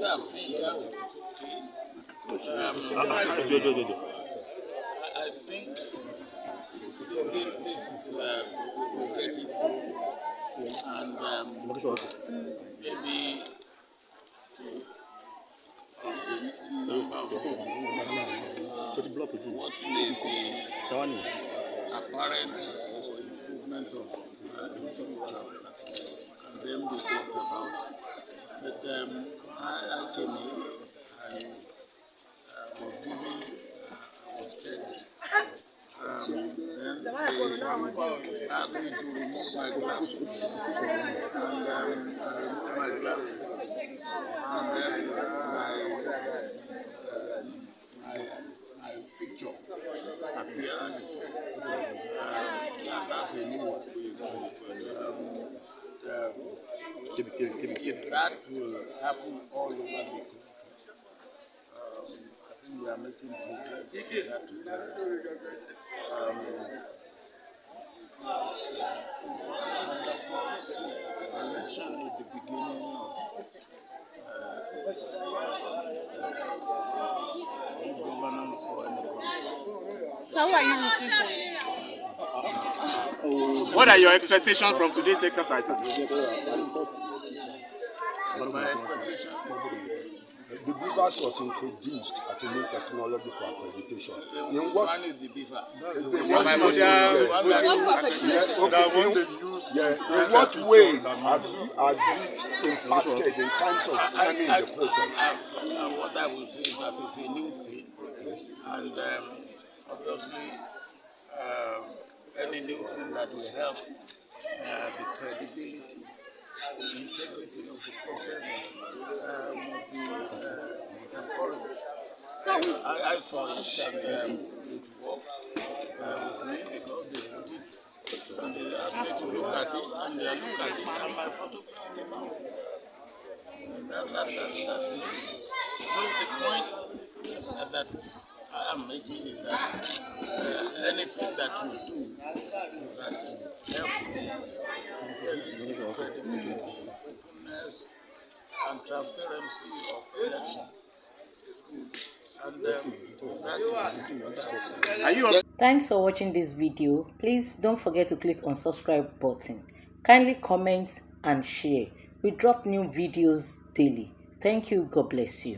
I think this is we'll get it through, and maybe what may be apparent improvement of infrastructure can then be talked about. But I came here and was given, was checked. Then they asked me to remove my glasses, and I removed my glasses, and then my picture appeared, and that's a new one. If that will happen all over the country, I think we are making progress. And of course, election is the beginning of good governance for any country. So who are you rooting for? What are your expectations from today's exercise? My expectation. The BISI was introduced as a new technology for accreditation. In what one is the BISI? In what way has it impacted in terms of timing the process? What I will say is that it's a new thing, and obviously any new thing that will help the credibility, the integrity of the process must be encouraged. I saw it and it worked with me because they put it and they asked me to look at it and they look at it and my photograph came out. That's it. So the point that I am making is that anything that we do that helps the credibility, openness, and transparency of election is good. And Thanks for watching this video. Please don't forget to click on subscribe button. Kindly comment and share. We drop new videos daily. Thank you. God bless you.